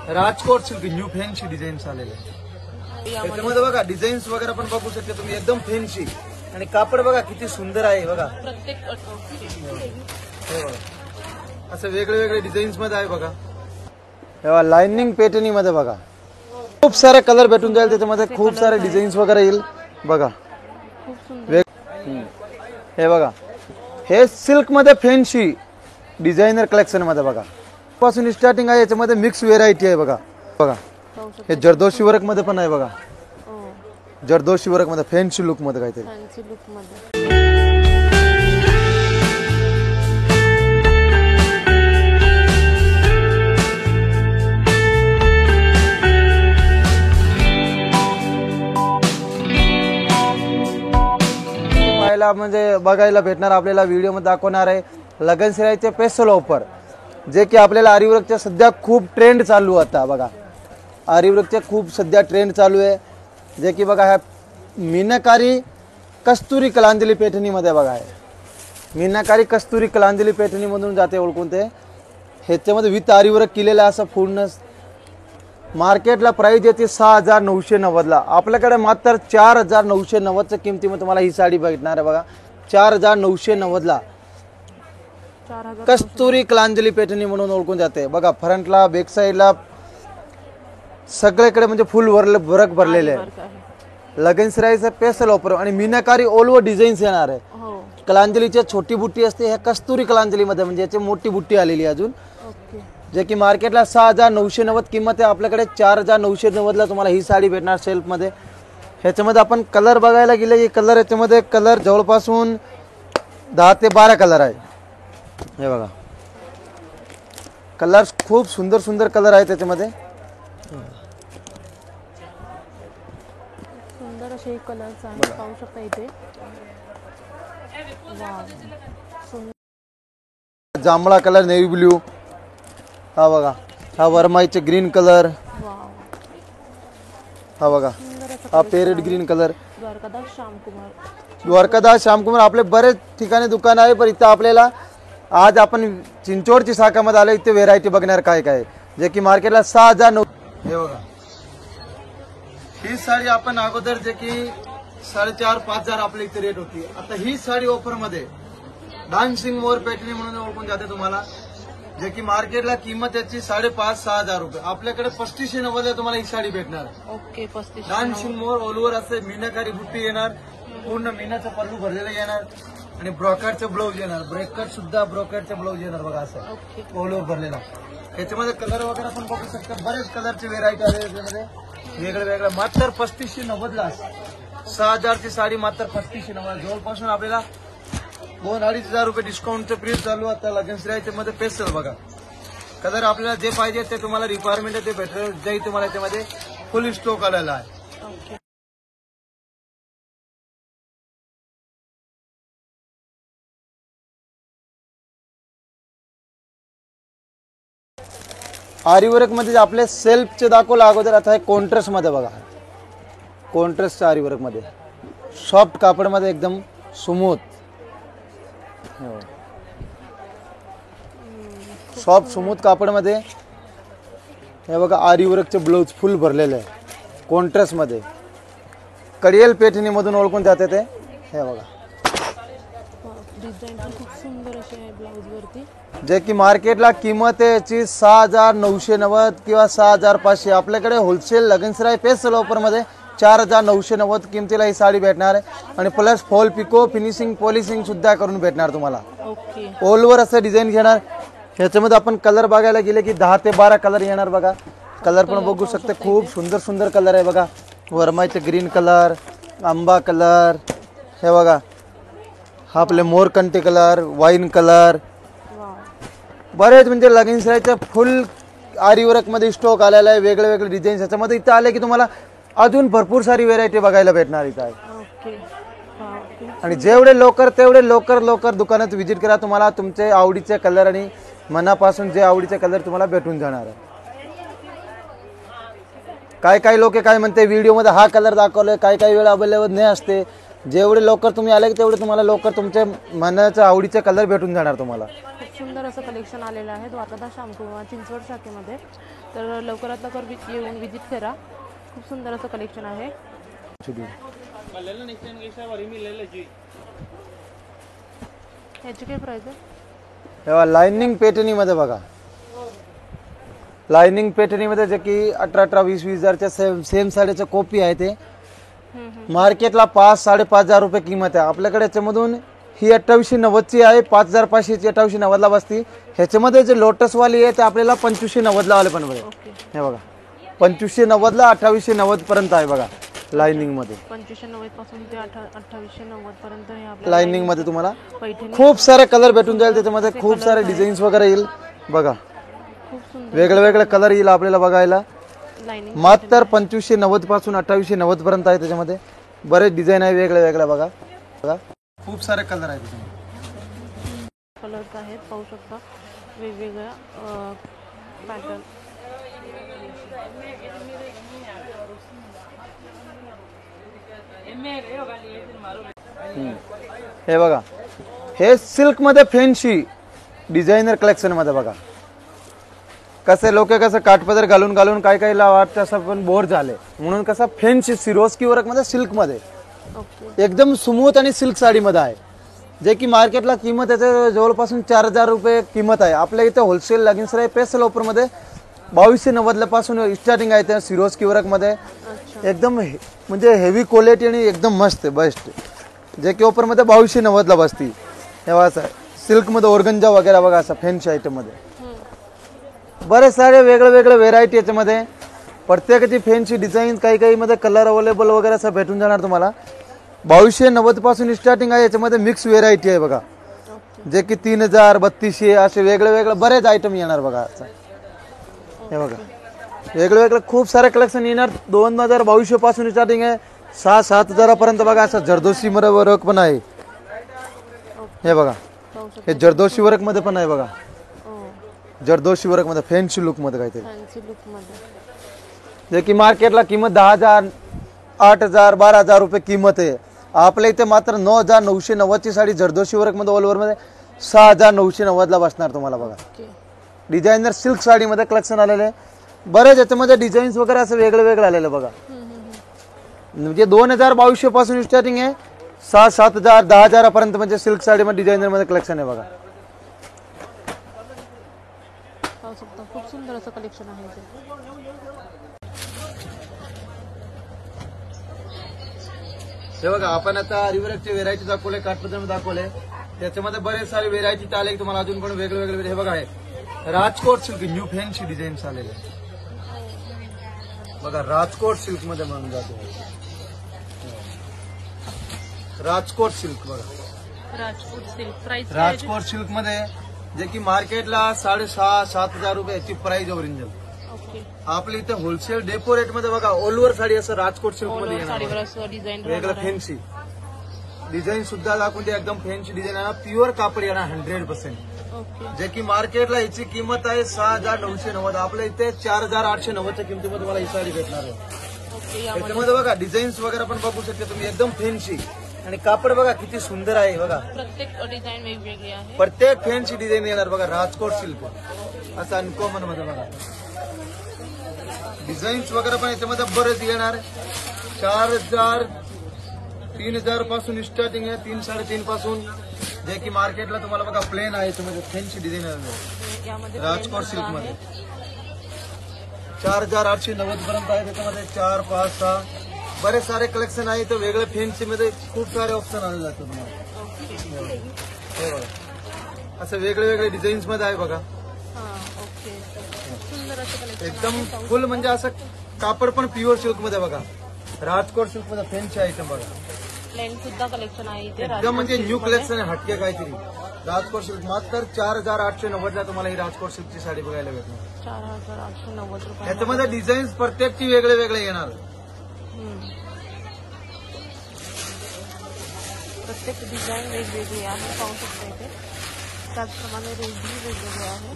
Rajkot silk new fancy designs आलेले त्याच्यामध्ये बघा डिझाईन्स वगैरे पण बघू शकता तुम्ही एकदम फॅन्सी आणि कापड बघा किती सुंदर आहे बघा असं वेगळे वेगळे डिझाईन्स मध्ये आहे बघा तेव्हा लाइनिंग पॅटर्नी मध्ये बघा खूप सारे कलर भेटून जाईल त्याच्यामध्ये खूप सारे डिझाईन्स वगैरे येईल बघा हे बघा हे सिल्क मध्ये फॅन्सी डिझायनर कलेक्शन मध्ये बघा पासून स्टार्टिंग आहे याच्यामध्ये मिक्स व्हेरायटी आहे बघा बघा हे जरदोशी वर्क मध्ये पण आहे बघा जरदोशी वर्क मध्ये फॅन्सी लुक मध्ये काहीतरी म्हणजे बघायला भेटणार आपल्याला व्हिडिओ मध्ये दाखवणार आहे लगनसराईचे स्पेशल ऑफर जे की आपल्याला आरीवर्कच्या सध्या खूप ट्रेंड चालू आता बघा आरीवर्कचे खूप सध्या ट्रेंड चालू आहे जे की बघा ह्या मीनाकारी कस्तुरी कलांजली पैठणी मध्ये बघा आहे मीनाकारी कस्तुरी कलांजली पैठणी मधून जाते ओळखून ते ह्याच्यामध्ये विथ आरीवर्क केलेलं असं पूर्ण मार्केटला प्राइस येते 6,990 ला आपल्याकडे मात्र 4,990च्या किमतीमध्ये तुम्हाला ही साडी भेटणार आहे बघा 4,990 ला कस्तुरी कलांजली पैठणी म्हणून ओळखून जाते बघा फ्रंटला बॅक साइडला सगळीकडे म्हणजे फुल वर्क भरलेले आहे लगनसराईचं स्पेशल ऑफर आणि मीनाकारी ऑल ओव्हर डिझाईन्स येणार आहे कलांजलीची छोटी बुट्टी असते ह्या कस्तुरी कलांजली मध्ये म्हणजे याची मोठी बुट्टी आलेली अजून जे की मार्केटला 6,990 किंमत आहे आपल्याकडे 4,990 ला तुम्हाला ही साडी भेटणार सेल्फ मध्ये ह्याच्यामध्ये आपण कलर बघायला गेले की कलर याच्यामध्ये कलर जवळपासून 10 ते 12 कलर आहे हे बघा कलर खूप सुंदर सुंदर कलर आहे त्याच्यामध्ये सुंदर असे कलर्स आहेत पाहू शकता इथे जांभळा कलर नेव्ही ब्ल्यू हा बघा हा वरमाईचे ग्रीन कलर हा बघा हा Perot green colour Dwarkadas Shyamkumar आपले बरेच ठिकाणी दुकान आहे पण इथं आपल्याला आज आपण चिंचवडची शाखामध्ये आलो इथे व्हेरायटी बघणार काय काय जे की मार्केटला 6,900 हे बघा ही साडी आपण अगोदर जे की 4,500-5,000 आपल्या इथे रेट होती आता ही साडी ऑफर मध्ये डान्सिंग मोर पैठणी म्हणून ओळखून जाते तुम्हाला जे की मार्केटला किंमत याची 5,500-6,000 रुपये आपल्याकडे 3590 तुम्हाला ही साडी भेटणार okay 35 dancing more all over असे मीनाकारी बुट्टी येणार पूर्ण मीनाचा पल्लू भरलेला येणार आणि ब्रॉकेटचं ब्लाऊज येणार ब्रेककट सुद्धा ब्रॉकेटचं ब्लाऊज येणार बघा असं ऑल ओव्हर भरलेला याच्यामध्ये कलर वगैरे पण बघू शकता बरेच कलरची व्हेरायटी आहे याच्यामध्ये वेगळं वेगळं मात्र 3590 ला 6,000 ची साडी मात्र 3590 जवळपासून आपल्याला 2,000-2,500 रुपये डिस्काउंटचं प्रिस चालू आता लगनसराईच्या मध्ये स्पेशल बघा कलर आपल्याला जे पाहिजे ते तुम्हाला रिक्वायरमेंट आहे ते भेटेल जे तुम्हाला त्यामध्ये फुल स्टॉक आलेला आहे आरीवर्क मध्ये आपले सेल्फचे दाखवलं अगोदर आता हे कॉन्ट्रास्ट मध्ये बघा कॉन्ट्रास्ट आरीवर्क मध्ये सॉफ्ट कापड मध्ये एकदम स्मूथ सॉफ्ट स्मूथ कापड मध्ये हे बघा आरीवर्कचे ब्लाऊज फुल भरलेले आहे कॉन्ट्रास्ट मध्ये कडियल पैठणी मधून ओळखून जाते ते हे बघा डिझाइन पण खूप सुंदर अशी आहे ब्लाउज वरती जे की मार्केटला किंमत आहे याची 6,990 किंवा 6,500 आपल्याकडे होलसेल लगनसराई स्पेशल ऑफर मध्ये 4,990 किमतीला ही साडी भेटणार आहे आणि plus fall pico finishing polishing सुद्धा करून भेटणार तुम्हाला ओके ऑल ओव्हर असं डिझाईन घेणार ह्याच्यामध्ये आपण कलर बघायला गेले की 10 ते 12 कलर येणार बघा कलर पण बघू शकते खूप सुंदर सुंदर कलर आहे बघा वरमाईचे ग्रीन कलर आंबा कलर हे बघा हा आपले मोरकंटी कलर वाईन कलर बरेच म्हणजे लगनसराईचे फुल आरीवर्क मध्ये स्टॉक आलेला आहे वेगळे वेगळे डिझाईन ह्याच्यामध्ये इथं आले की तुम्हाला अजून भरपूर सारी व्हेरायटी बघायला भेटणार इथं आहे आणि जेवढे लवकर तेवढे लवकर दुकानात व्हिजिट करा तुम्हाला तुमचे आवडीचे कलर आणि मनापासून जे आवडीचे कलर तुम्हाला भेटून जाणार आहे काय लोक काय म्हणते व्हिडिओ मध्ये हा कलर दाखवले काय वेळ अवेलेबल नाही असते जेवढे लवकर तुम्ही आले तेवढे तुम्हाला लवकर तुमचे मनाच्या आवडीचे कलर भेटून जाणार तुम्हाला खूप सुंदर असं कलेक्शन आलेलं आहे द्वारकादास श्यामकुमार चिंचवड शाखेमध्ये तर लवकरात लवकर येऊन विजिट करा. खूप सुंदर असं कलेक्शन आहे. याची काय प्राइस आहे? तेव्हा लाइनिंग पेटणीमध्ये बघा, लाइनिंग पेटणीमध्ये जे की 18-18, 20-20 हजारच्या सेम साडीच्या कॉपी आहे ते मार्केटला 5-5.5 रुपये किंमत आहे. आपल्याकडे याच्यामधून ही 2890ची आहे, 5500ची 2890ला बसती. ह्याच्यामध्ये जे लोटसवाली आहे ते आपल्याला 2590ला आले पण बघा. ओके. हे बघा 2590ला 2890 पर्यंत आहे बघा लाइनिंग मध्ये. 2590 पासून ते 2890 पर्यंत हे आपल्या लाइनिंग मध्ये तुम्हाला पैठणी खूप सारे कलर भेटून जाईल. त्याच्यामध्ये खूप सारे डिझाईन्स वगैरे येईल बघा. खूप सुंदर वेगळे वेगळे कलर येईल आपल्याला बघायला. लाइनिंग मात्र 2590 पासून 2890 पर्यंत आहे. त्याच्यामध्ये बरेच डिझाईन आहे वेगळे वेगळे बघा. बघा खूप सारे कलर आहेत त्याच्यामध्ये. कलर्स आहेत, पाहू शकता वेगवेगळ्या पॅटर्न. हे बघा, हे सिल्क मध्ये फॅन्सी डिझायनर कलेक्शन मध्ये बघा. कसे लोक कसं काठपदर घालून घालून काय काही वाटतं असं पण बोर झाले, म्हणून कसं फॅन्सी सिरोस्की वर्क मध्ये सिल्क मध्ये ओके. एकदम स्मूथ आणि सिल्क साडी मध्ये आहे. जे की मार्केटला किंमत याचं जवळपास 4000 रुपये किंमत आहे. आपल्या इथे होलसेल लगीनसराय स्पेशल ऑफर मध्ये 2290 पासून स्टार्टिंग आहे त्या सिरोस्की वर्क मध्ये. अच्छा. एकदम म्हणजे हेवी क्वालिटी आणि एकदम मस्त बेस्ट. जे की ऑफर मध्ये 2290 ला बसती. तेव्हा असं सिल्क मध्ये ऑर्गंजा वगैरे बघा असं फॅन्सी आयटम मध्ये बरेच सारे वेगळे वेगळे व्हेरायटी याच्यामध्ये. प्रत्येकाची फॅन्सी डिझाईन काही काही मध्ये कलर अवेलेबल वगैरे असं भेटून जाणार तुम्हाला. 2290 पासून स्टार्टिंग आहे. याच्यामध्ये मिक्स व्हेरायटी आहे बघा. ओके. जे की 3000, 3200 असे वेगळे वेगळे बरेच आयटम येणार बघा. हे बघा वेगळे वेगळे खूप सारे कलेक्शन येणार. 2200 पासून स्टार्टिंग आहे. 6-7 हजारापर्यंत बघा. असं जरदोशी मध्ये वर्क पण आहे. हे बघा पाहू शकता हे जरदोशी वर्क मध्ये पण आहे बघा. ओ, जरदोशी वर्क मध्ये फॅन्सी लुक मध्ये काहीतरी. फॅन्सी लुक मध्ये. जे की मार्केटला किंमत 10,000, 8,000, 12,000 रुपये किंमत आहे. आपल्या इथे मात्र 9,990 ची साडी जरदोशी वर्क मध्ये ऑल ओव्हर मध्ये 6,990 ला बसणार तुम्हाला बघा. ओके. डिझायनर सिल्क साडी मध्ये कलेक्शन आलेले बरेच. याच्यामध्ये डिझाईन्स वगैरे असं वेगळे वेगळे आलेले बघा. म्हणजे 2200 पासून स्टार्टिंग आहे. 6-7 हजार 10,000 पर्यंत म्हणजे सिल्क साडी मध्ये डिझायनर मध्ये कलेक्शन आहे बघा. पाहू शकता खूप सुंदर असं कलेक्शन आहे ते. हे बघा आपण आता रिव्हरचे व्हेरायटी दाखवले, काठपदर दाखवले. त्याच्यामध्ये बरेच सारे व्हेरायटी आले तुम्हाला अजून पण वेगळे वेगळे. हे बघा हे Rajkot silk new fancy designs आलेले बघा. राजकोट सिल्क मध्ये म्हणून जातो. राजकोट सिल्क बघा. Rajkot silk price Rajkot silk मध्ये जे की मार्केटला 6,500-7 हजार रुपये याची प्राइस ओरिजिनल. ओके. आपल्या इथे होलसेल डेपो रेट मध्ये बघा ऑल ओव्हर साडी असं राजकोट सिल्क मध्ये येणार साडीवर बघा. असं डिझाईन वेगळं फॅन्सी डिझाईन सुद्धा दाखवून ते एकदम फॅन्सी डिझाईन आहे. प्युअर कापड येणार 100%. ओके. जे की मार्केटला याची किंमत आहे 6,990. आपल्या इथे 4,890च्या किमतीमध्ये तुम्हाला ही साडी भेटणार आहे. ओके. त्याच्यामध्ये बघा डिझाईन्स वगैरे पण बघू शकता तुम्ही. एकदम फॅन्सी आणि कापड बघा किती सुंदर आहे बघा. प्रत्येक डिझाईन वेगवेगळी आहे. प्रत्येक फॅन्सी डिझाईन येणार बघा. राजकोट सिल्क असं अनकॉमन मध्ये बघा. डिझाईन्स वगैरे पण याच्यामध्ये बरेच येणार. 4,000, 3,000 पासून स्टार्टिंग आहे. 3-3.5 पासून. जे की मार्केटला तुम्हाला बघा प्लेन आहे. याच्यामध्ये फॅन्सी डिझाईन आहे यामध्ये राजकोट सिल्क मध्ये. 4,890 पर्यंत आहे. त्याच्यामध्ये 4, 5, 6 बरेच सारे कलेक्शन आहे. तर वेगळे फॅन्सी मध्ये खूप सारे ऑप्शन आले जातात तुम्हाला. हे बघा असं वेगळे वेगळे डिझाईन्स मध्ये आहे बघा. ओके. सुंदर असं कलेक्शन एकदम फुल म्हणजे असं कापड पण प्युअर सिल्क मध्ये बघा. राजकोट सिल्क मध्ये फॅन्सी आयटम बघा. प्लेन सुद्धा कलेक्शन आहे इथे. एकदम म्हणजे न्यू कलेक्शन आहे हटके काहीतरी. राजकोट सिल्क मात्र 4,890 ला तुम्हाला ही राजकोट सिल्कची साडी बघायला भेटणार. 4,890 रुपये. याच्यामध्ये डिझाईन्स प्रत्येकची वेगळे वेगळे येणार. प्रत्येक डिझाईन वेगवेगळी आहे. पाहू शकता इथे. त्याचप्रमाणे रेंज वेगवेगळे आहे.